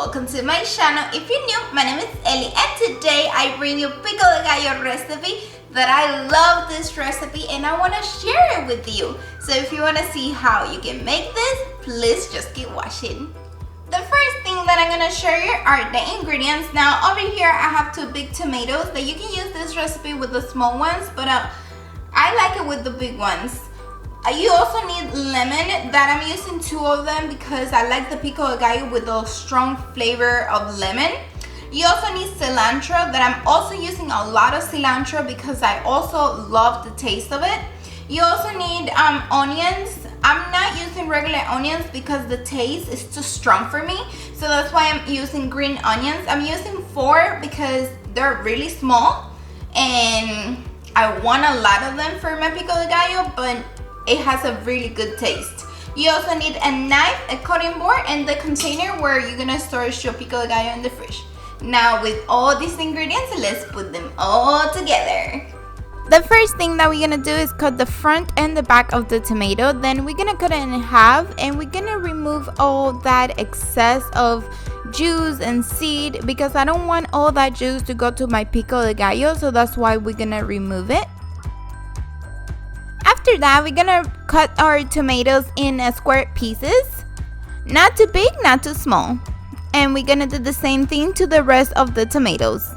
welcome to my channel. If you're new, my name is Ellie and today I bring you Pico de Gallo recipe that I love this recipe and I want to share it with you. So if you want to see how you can make this, please just keep watching. The first thing that I'm going to show you are the ingredients. Now over here I have 2 big tomatoes that you can use this recipe with the small ones, but I like it with the big ones. You also need lemon, that I'm using 2 of them because I like the pico de gallo with a strong flavor of lemon. You also need cilantro, that I'm also using a lot of cilantro because I also love the taste of it. You also need onions. I'm not using regular onions because the taste is too strong for me, so that's why I'm using green onions. I'm using 4 because they're really small and I want a lot of them for my pico de gallo, but it has a really good taste. You also need a knife, a cutting board, and the container where you're gonna store your pico de gallo in the fridge. Now with all these ingredients, let's put them all together. The first thing that we're gonna do is cut the front and the back of the tomato. Then we're gonna cut it in half and we're gonna remove all that excess of juice and seed because I don't want all that juice to go to my pico de gallo, so that's why we're gonna remove it. After that, we're gonna cut our tomatoes in square pieces, not too big, not too small, and we're gonna do the same thing to the rest of the tomatoes.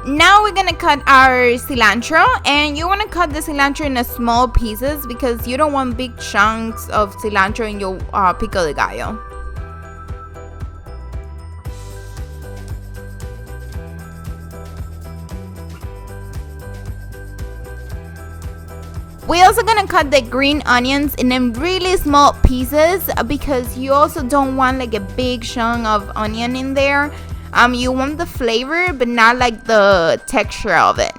Now we're gonna cut our cilantro, and you want to cut the cilantro in small pieces because you don't want big chunks of cilantro in your pico de gallo. We're also gonna cut the green onions in really small pieces because you also don't want like a big chunk of onion in there. You want the flavor but not like the texture of it.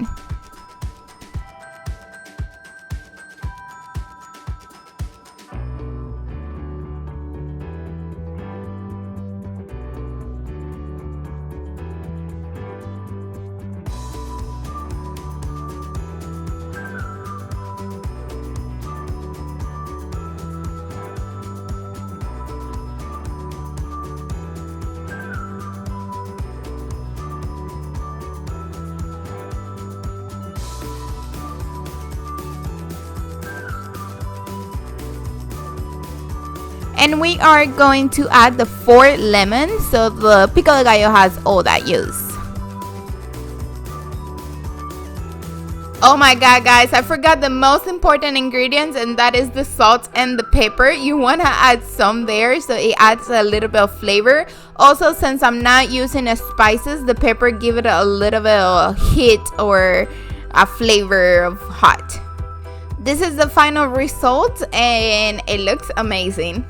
And we are going to add the 4 lemons, so the pico de gallo has all that juice. Oh my god guys, I forgot the most important ingredients, and that is the salt and the pepper. You want to add some there so it adds a little bit of flavor. Also, since I'm not using spices, the pepper give it a little bit of heat or a flavor of hot. This is the final result and it looks amazing.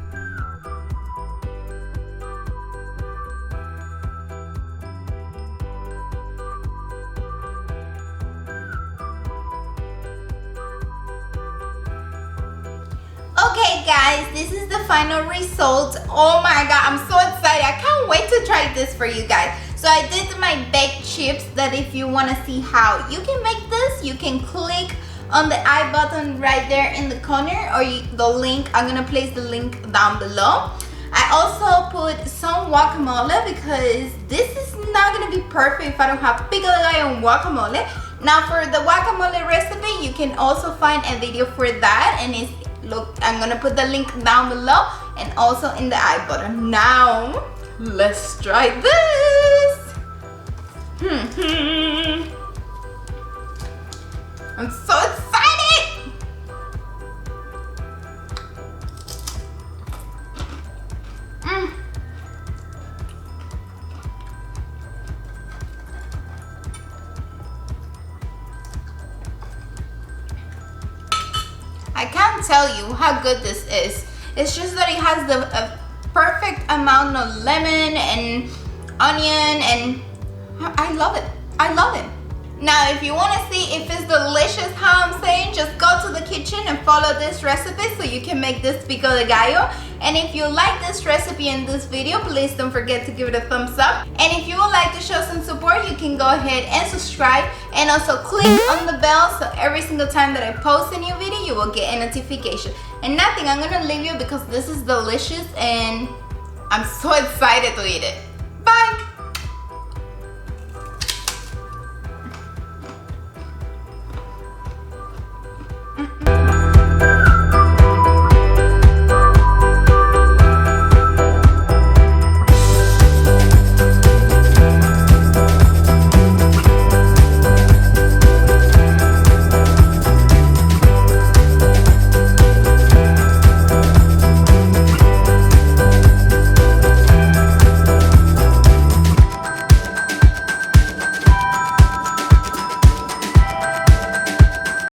Okay guys, this is the final result. Oh my god, I'm so excited. I can't wait to try this for you guys. So I did my baked chips that if you want to see how you can make this, you can click on the I button right there in the corner, or the link. I'm gonna place the link down below. I also put some guacamole because this is not gonna be perfect if I don't have pico de gallo and guacamole. Now for the guacamole recipe, you can also find a video for that, and it's look, I'm gonna put the link down below and also in the I button. Now let's try this. I'm so excited. I can't tell you how good this is. It's just that it has the perfect amount of lemon and onion, and I love it. I love it. Now, if you want to see if it's delicious how I'm saying, just go to the kitchen and follow this recipe so you can make this pico de gallo. And if you like this recipe and this video, please don't forget to give it a thumbs up. And if you would like to show some support, you can go ahead and subscribe and also click on the bell so every single time that I post a new video, you will get a notification. And nothing, I'm gonna leave you because this is delicious and I'm so excited to eat it. Bye!